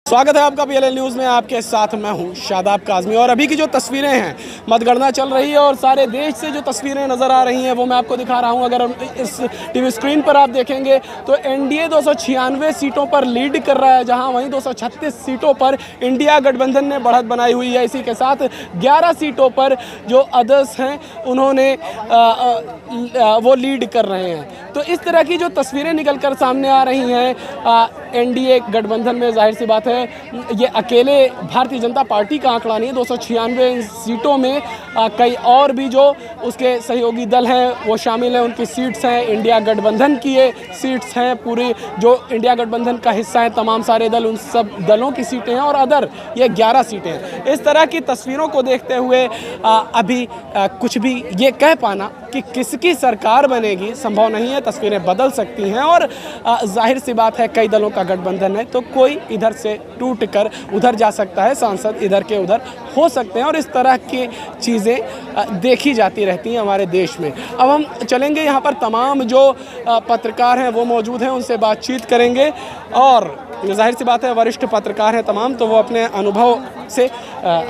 स्वागत है आपका PLN न्यूज़ में। आपके साथ मैं हूं शादाब काज़मी। और अभी की जो तस्वीरें हैं, मतगणना चल रही है और सारे देश से जो तस्वीरें नज़र आ रही हैं वो मैं आपको दिखा रहा हूं। अगर इस टीवी स्क्रीन पर आप देखेंगे तो एनडीए 296 सीटों पर लीड कर रहा है, जहां वहीं 236 सीटों पर इंडिया गठबंधन ने बढ़त बनाई हुई है। इसी के साथ 11 सीटों पर जो अदर्स हैं उन्होंने वो लीड कर रहे हैं। तो इस तरह की जो तस्वीरें निकल कर सामने आ रही हैं एनडीए गठबंधन में, जाहिर सी बात है ये अकेले भारतीय जनता पार्टी का आंकड़ा नहीं है। 296 सीटों में कई और भी जो उसके सहयोगी दल हैं वो शामिल हैं, उनकी सीट्स हैं। इंडिया गठबंधन की ये सीट्स हैं, पूरी जो इंडिया गठबंधन का हिस्सा है तमाम सारे दल, उन सब दलों की सीटें हैं और अदर ये 11 सीटें हैं। इस तरह की तस्वीरों को देखते हुए अभी कुछ भी ये कह पाना कि किसकी सरकार बनेगी संभव नहीं है। तस्वीरें बदल सकती हैं और जाहिर सी बात है कई दलों का गठबंधन है तो कोई इधर से टूट कर उधर जा सकता है, सांसद इधर के उधर हो सकते हैं और इस तरह की चीज़ें देखी जाती रहती हैं हमारे देश में। अब हम चलेंगे, यहाँ पर तमाम जो पत्रकार हैं वो मौजूद हैं, उनसे बातचीत करेंगे और जाहिर सी बात है वरिष्ठ पत्रकार हैं तमाम, तो वो अपने अनुभव से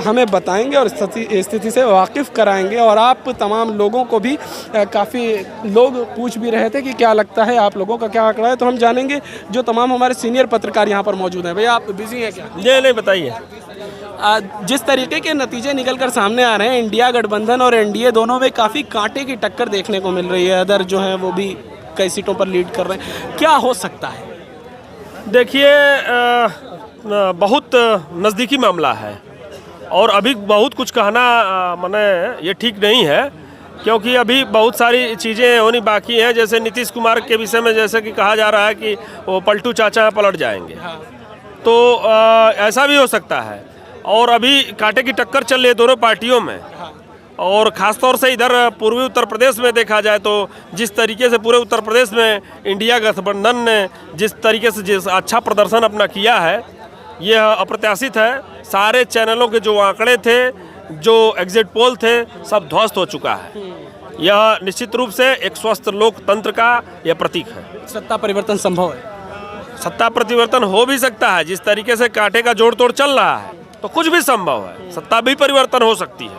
हमें बताएंगे और स्थिति से वाकिफ़ कराएंगे। और आप तमाम लोगों को भी काफ़ी लोग पूछ भी रहे थे कि क्या लगता है, आप लोगों का क्या आंकड़ा है, तो हम जानेंगे। जो तमाम हमारे सीनियर पत्रकार यहाँ पर मौजूद हैं। भैया आप बिजी हैं क्या? नहीं बताइए। जिस तरीके के नतीजे निकल कर सामने आ रहे हैं, इंडिया गठबंधन और एनडीए दोनों में काफ़ी कांटे की टक्कर देखने को मिल रही है। अदर जो हैं वो भी कई सीटों पर लीड कर रहे हैं, क्या हो सकता है? देखिए, बहुत नज़दीकी मामला है और अभी बहुत कुछ कहना माने ये ठीक नहीं है, क्योंकि अभी बहुत सारी चीज़ें होनी बाकी हैं। जैसे नीतीश कुमार के विषय में जैसे कि कहा जा रहा है कि वो पलटू चाचा पलट जाएंगे, तो ऐसा भी हो सकता है। और अभी कांटे की टक्कर चल रही है दोनों पार्टियों में, और ख़ास तौर से इधर पूर्वी उत्तर प्रदेश में देखा जाए तो जिस तरीके से पूरे उत्तर प्रदेश में इंडिया गठबंधन ने जिस तरीके से अच्छा प्रदर्शन अपना किया है, यह अप्रत्याशित है। सारे चैनलों के जो आंकड़े थे, जो एग्जिट पोल थे, सब ध्वस्त हो चुका है। यह निश्चित रूप से एक स्वस्थ लोकतंत्र का यह प्रतीक है। सत्ता परिवर्तन संभव है? सत्ता परिवर्तन हो भी सकता है। जिस तरीके से कांटे का जोड़ तोड़ चल रहा है तो कुछ भी संभव है, सत्ता भी परिवर्तन हो सकती है।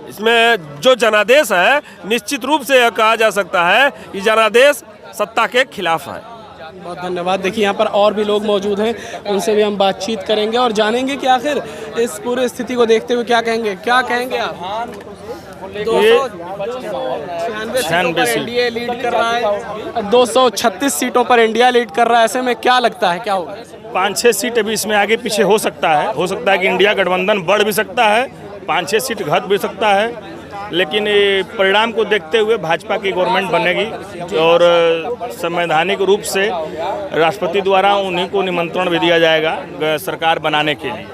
इसमें जो जनादेश है, निश्चित रूप से यह कहा जा सकता है कि जनादेश सत्ता के खिलाफ है। बहुत धन्यवाद। देखिए यहाँ पर और भी लोग मौजूद हैं, उनसे भी हम बातचीत करेंगे और जानेंगे कि आखिर इस पूरी स्थिति को देखते हुए क्या कहेंगे आप? 296 एनडीए लीड कर रहा है, 236 सीटों पर इंडिया लीड कर रहा है। ऐसे में क्या लगता है, क्या होगा? 5-6 सीट अभी इसमें आगे पीछे हो सकता है कि इंडिया गठबंधन बढ़ भी सकता है, 5-6 सीट घट भी सकता है। लेकिन परिणाम को देखते हुए भाजपा की गवर्नमेंट बनेगी और संवैधानिक रूप से राष्ट्रपति द्वारा उन्हीं को निमंत्रण भी दिया जाएगा सरकार बनाने के लिए।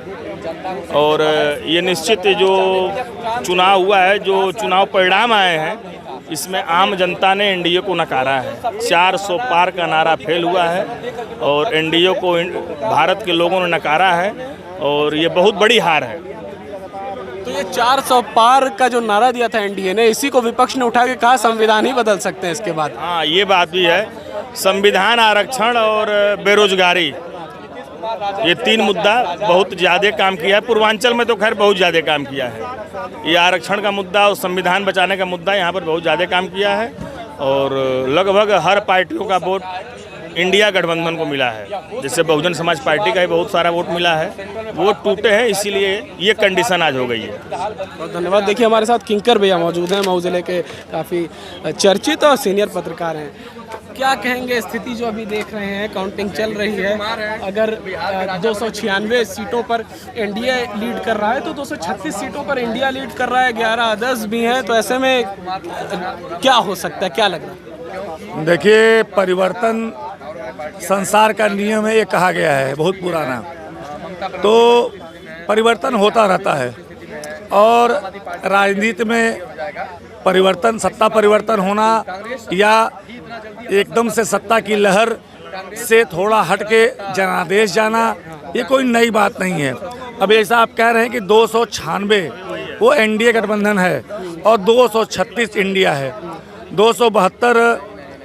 और ये निश्चित जो चुनाव हुआ है, जो चुनाव परिणाम आए हैं, इसमें आम जनता ने एनडीए को नकारा है। 400 पार का नारा फेल हुआ है और एनडीए को भारत के लोगों ने नकारा है और ये बहुत बड़ी हार है। तो ये 400 पार का जो नारा दिया था एनडीए ने, इसी को विपक्ष ने उठा के कहा संविधान ही बदल सकते हैं इसके बाद। हाँ, ये बात भी है। संविधान, आरक्षण और बेरोजगारी, ये 3 मुद्दा बहुत ज़्यादा काम किया है। पूर्वांचल में तो खैर बहुत ज़्यादा काम किया है। ये आरक्षण का मुद्दा और संविधान बचाने का मुद्दा यहाँ पर बहुत ज़्यादा काम किया है और लगभग हर पार्टियों का वोट इंडिया गठबंधन को मिला है। जैसे बहुजन समाज पार्टी का ही बहुत सारा वोट मिला है, वोट टूटे हैं, इसीलिए ये कंडीशन आज हो गई है। बहुत धन्यवाद। देखिए हमारे साथ किंकर भैया मौजूद हैं, मऊ जिले के काफ़ी चर्चित और सीनियर पत्रकार हैं। क्या कहेंगे, स्थिति जो अभी देख रहे हैं, काउंटिंग चल रही है, अगर 296 सीटों पर एनडीए लीड कर रहा है तो 236 सीटों पर इंडिया लीड कर रहा है, 11 अदर्स भी हैं, तो ऐसे में क्या हो सकता है, क्या लग रहा है? देखिए, परिवर्तन संसार का नियम है, ये कहा गया है बहुत पुराना, तो परिवर्तन होता रहता है। और राजनीति में परिवर्तन, सत्ता परिवर्तन होना या एकदम से सत्ता की लहर से थोड़ा हट के जनादेश जाना, ये कोई नई बात नहीं है। अब ऐसा आप कह रहे हैं कि 296 वो एनडीए गठबंधन है और 236 इंडिया है, 272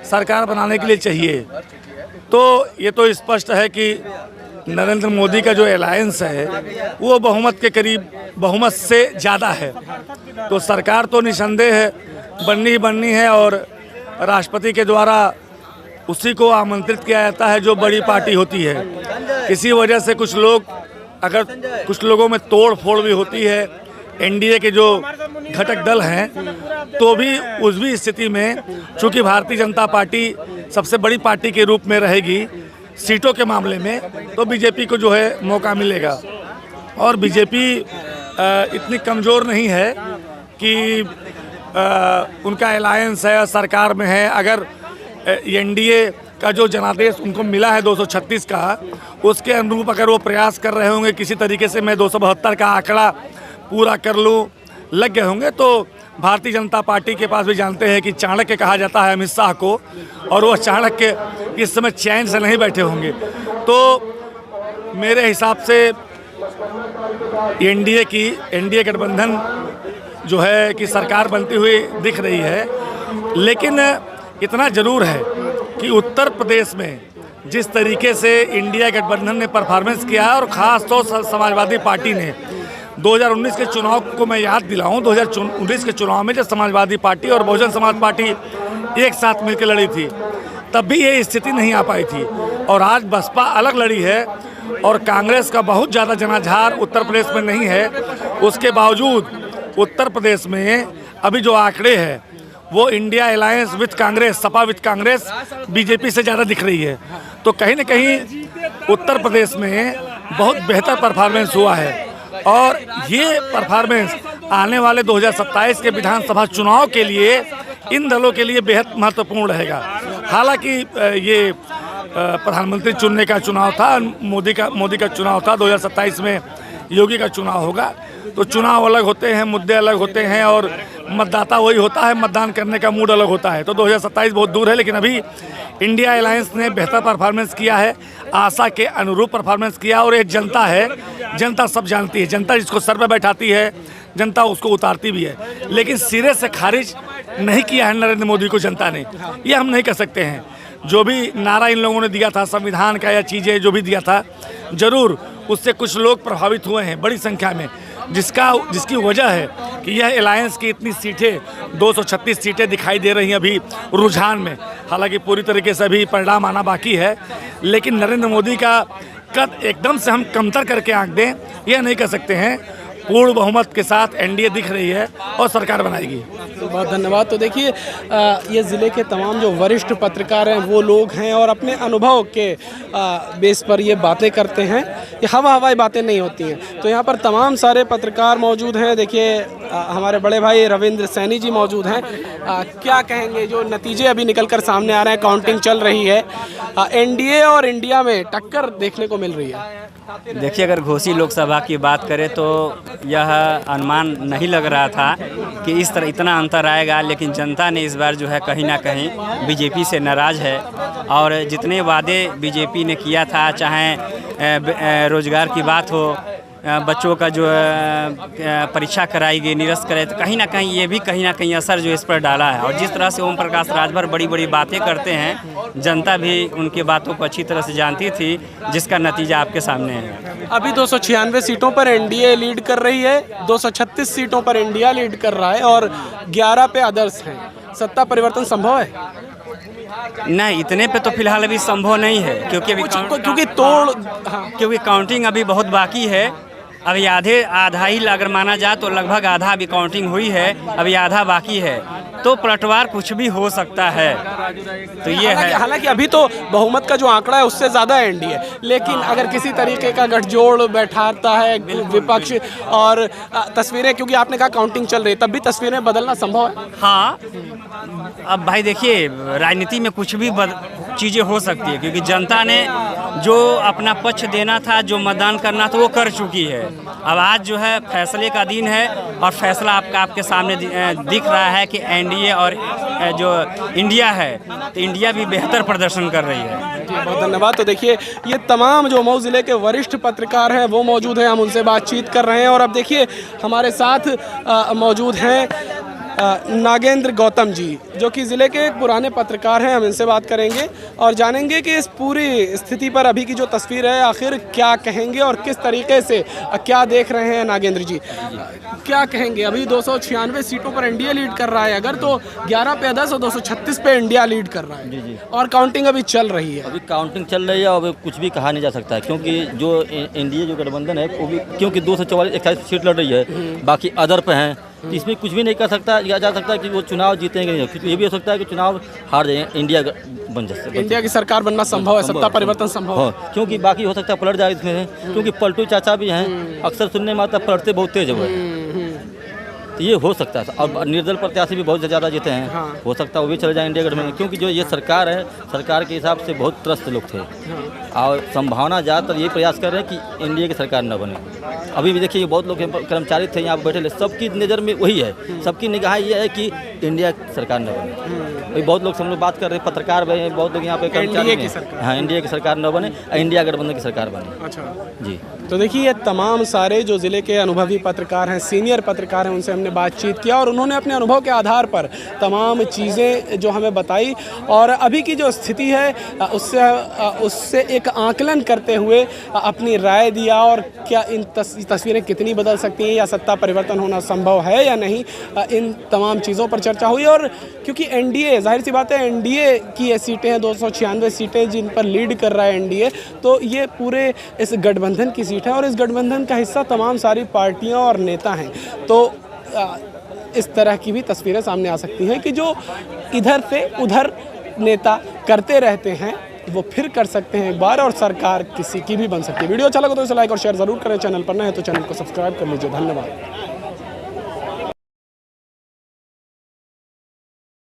सरकार बनाने के लिए चाहिए। तो ये तो स्पष्ट है कि नरेंद्र मोदी का जो अलायंस है वो बहुमत के करीब, बहुमत से ज़्यादा है। तो सरकार तो निसंदेह बननी ही बननी है और राष्ट्रपति के द्वारा उसी को आमंत्रित किया जाता है जो बड़ी पार्टी होती है। किसी वजह से कुछ लोग, अगर कुछ लोगों में तोड़ फोड़ भी होती है एनडीए के जो घटक दल हैं, तो भी उस भी स्थिति में चूंकि भारतीय जनता पार्टी सबसे बड़ी पार्टी के रूप में रहेगी सीटों के मामले में, तो बीजेपी को जो है मौका मिलेगा। और बीजेपी इतनी कमज़ोर नहीं है कि उनका अलायंस है, सरकार में है। अगर एनडीए का जो जनादेश उनको मिला है 236 का, उसके अनुरूप अगर वो प्रयास कर रहे होंगे किसी तरीके से मैं 272 का आंकड़ा पूरा कर लूँ, लग गए होंगे, तो भारतीय जनता पार्टी के पास भी जानते हैं कि चाणक्य कहा जाता है अमित शाह को, और वह चाणक्य इस समय चैन से नहीं बैठे होंगे। तो मेरे हिसाब से एनडीए गठबंधन जो है कि सरकार बनती हुई दिख रही है। लेकिन इतना ज़रूर है कि उत्तर प्रदेश में जिस तरीके से इंडिया गठबंधन ने परफॉर्मेंस किया है, और ख़ास तौर से समाजवादी पार्टी ने 2019 के चुनाव को मैं याद दिलाऊं, 2019 के चुनाव में जब समाजवादी पार्टी और बहुजन समाज पार्टी एक साथ मिलकर लड़ी थी, तब भी ये स्थिति नहीं आ पाई थी। और आज बसपा अलग लड़ी है और कांग्रेस का बहुत ज़्यादा जनाधार उत्तर प्रदेश में नहीं है। उसके बावजूद उत्तर प्रदेश में अभी जो आंकड़े हैं वो India alliance with Congress, Sapa with Congress, BJP से ज़्यादा दिख रही है। तो कहीं न कहीं उत्तर प्रदेश में बहुत बेहतर परफॉर्मेंस हुआ है, और ये परफॉर्मेंस आने वाले 2027 के विधानसभा चुनाव के लिए इन दलों के लिए बेहद महत्वपूर्ण रहेगा। हालांकि ये प्रधानमंत्री चुनने का चुनाव था, मोदी का चुनाव था, 2027 में योगी का चुनाव होगा। तो चुनाव अलग होते हैं, मुद्दे अलग होते हैं, और मतदाता वही होता है, मतदान करने का मूड अलग होता है। तो 2027 बहुत दूर है, लेकिन अभी इंडिया अलायंस ने बेहतर परफॉर्मेंस किया है, आशा के अनुरूप परफॉर्मेंस किया। और एक जनता है, जनता सब जानती है, जनता जिसको सर पे बैठाती है जनता उसको उतारती भी है। लेकिन सिरे से खारिज नहीं किया है नरेंद्र मोदी को जनता ने, ये हम नहीं कह सकते हैं। जो भी नारा इन लोगों ने दिया था संविधान का या चीज़ें जो भी दिया था, ज़रूर उससे कुछ लोग प्रभावित हुए हैं बड़ी संख्या में, जिसकी वजह है कि यह अलायंस की इतनी सीटें 236 सीटें दिखाई दे रही हैं अभी रुझान में। हालांकि पूरी तरीके से अभी परिणाम आना बाकी है, लेकिन नरेंद्र मोदी का कद एकदम से हम कमतर करके आंक दें यह नहीं कर सकते हैं। पूर्ण बहुमत के साथ एनडीए दिख रही है और सरकार बनाएगी। बहुत धन्यवाद। तो देखिए ये ज़िले के तमाम जो वरिष्ठ पत्रकार हैं वो लोग हैं, और अपने अनुभव के बेस पर ये बातें करते हैं, ये हवाई बातें नहीं होती हैं। तो यहाँ पर तमाम सारे पत्रकार मौजूद हैं। देखिए हमारे बड़े भाई रविंद्र सैनी जी मौजूद हैं। क्या कहेंगे, जो नतीजे अभी निकल कर सामने आ रहे हैं, काउंटिंग चल रही है, एनडीए और इंडिया में टक्कर देखने को मिल रही है? देखिए, अगर घोसी लोकसभा की बात करें तो यह अनुमान नहीं लग रहा था कि इस तरह इतना अंतर आएगा, लेकिन जनता ने इस बार जो है कहीं ना कहीं बीजेपी से नाराज़ है। और जितने वादे बीजेपी ने किया था, चाहे रोजगार की बात हो, बच्चों का जो परीक्षा कराई गई, निरस्त करे, तो कहीं ना कहीं ये भी कहीं ना कहीं असर जो इस पर डाला है। और जिस तरह से ओम प्रकाश राजभर बड़ी बड़ी बातें करते हैं, जनता भी उनकी बातों को अच्छी तरह से जानती थी, जिसका नतीजा आपके सामने है। अभी 296 सीटों पर एनडीए लीड कर रही है, 236 सीटों पर इंडिया लीड कर रहा है, और 11 पे अदर्स हैं। सत्ता परिवर्तन संभव है? नहीं, इतने पे तो फिलहाल अभी संभव नहीं है, क्योंकि काउंटिंग अभी बहुत बाकी है। अभी आधा ही अगर माना जाए तो लगभग आधा अभी काउंटिंग हुई है, अभी आधा बाकी है। तो पलटवार कुछ भी हो सकता है। तो ये है, हालांकि अभी तो बहुमत का जो आंकड़ा है उससे ज़्यादा है एनडीए, लेकिन अगर किसी तरीके का गठजोड़ बैठाता है विपक्ष और तस्वीरें, क्योंकि आपने कहा काउंटिंग चल रही है, तब भी तस्वीरें बदलना संभव है। हाँ, अब भाई देखिए, राजनीति में कुछ भी चीज़ें हो सकती है, क्योंकि जनता ने जो अपना पक्ष देना था, जो मतदान करना था, वो कर चुकी है। अब आज जो है फैसले का दिन है, और फैसला आपके सामने दिख रहा है कि एनडीए और जो इंडिया है, तो इंडिया भी बेहतर प्रदर्शन कर रही है। जी, बहुत धन्यवाद। तो देखिए ये तमाम जो मऊ ज़िले के वरिष्ठ पत्रकार हैं वो मौजूद हैं, हम उनसे बातचीत कर रहे हैं। और अब देखिए हमारे साथ मौजूद हैं नागेंद्र गौतम जी, जो कि ज़िले के एक पुराने पत्रकार हैं। हम इनसे बात करेंगे और जानेंगे कि इस पूरी स्थिति पर अभी की जो तस्वीर है आखिर क्या कहेंगे और किस तरीके से क्या देख रहे हैं। नागेंद्र जी, क्या कहेंगे? अभी 296 सीटों पर एनडीए लीड कर रहा है, अगर तो 11 पे 10 और 236 पे इंडिया लीड कर रहा है। जी। और काउंटिंग अभी चल रही है। अभी काउंटिंग चल रही है और कुछ भी कहा नहीं जा सकता है, क्योंकि जो एनडीए जो गठबंधन है वो भी क्योंकि 241 सीट लड़ रही है, बाकी अदर पे हैं, तो इसमें कुछ भी नहीं कर सकता या जा सकता है कि वो चुनाव जीतेंगे नहीं, क्योंकि ये भी हो सकता है कि चुनाव हार जाए, इंडिया बन जाए, इंडिया की सरकार बनना संभव है, सत्ता परिवर्तन संभव है। क्योंकि बाकी हो सकता है पलट जाए इसमें, क्योंकि पलटू चाचा भी हैं, अक्सर सुनने में आता है पलटते बहुत तेज है, तो ये हो सकता है। और निर्दल प्रत्याशी भी बहुत ज़्यादा जीते हैं, हाँ। हो सकता है वो भी चले जाए इंडिया गठबंधन, क्योंकि जो ये सरकार है, सरकार के हिसाब से बहुत त्रस्त लोग थे, और संभावना ज़्यादातर ये प्रयास कर रहे हैं कि इंडिया की सरकार न बने। अभी भी देखिए बहुत लोग कर्मचारी थे यहाँ बैठे, सबकी नज़र में वही है, सबकी निगाह ये है कि इंडिया की सरकार न बने। वही बहुत लोग हम लोग बात कर रहे हैं, पत्रकार भी हैं, बहुत लोग यहाँ पे कर्मचारी हैं, हाँ, इंडिया की सरकार न बने, इंडिया गठबंधन की सरकार बने। अच्छा जी, तो देखिए ये तमाम सारे जो ज़िले के अनुभवी पत्रकार हैं, सीनियर पत्रकार हैं, उनसे हमने बातचीत किया और उन्होंने अपने अनुभव के आधार पर तमाम चीज़ें जो हमें बताई और अभी की जो स्थिति है उससे एक आकलन करते हुए अपनी राय दिया। और क्या इन तस्वीरें कितनी बदल सकती हैं या सत्ता परिवर्तन होना संभव है या नहीं, इन तमाम चीज़ों पर चर्चा हुई। और क्योंकि एनडीए, जाहिर सी बात है, एनडीए की ये सीटें हैं, 296 सीटें जिन पर लीड कर रहा है एनडीए, तो ये पूरे इस गठबंधन की सीट है और इस गठबंधन का हिस्सा तमाम सारी पार्टियां और नेता हैं। तो इस तरह की भी तस्वीरें सामने आ सकती हैं कि जो इधर से उधर नेता करते रहते हैं वो फिर कर सकते हैं एक बार, और सरकार किसी की भी बन सकती है। वीडियो अच्छा लगा तो इसे लाइक और शेयर ज़रूर करें, चैनल पर नए हैं तो चैनल को सब्सक्राइब कर लीजिए। धन्यवाद।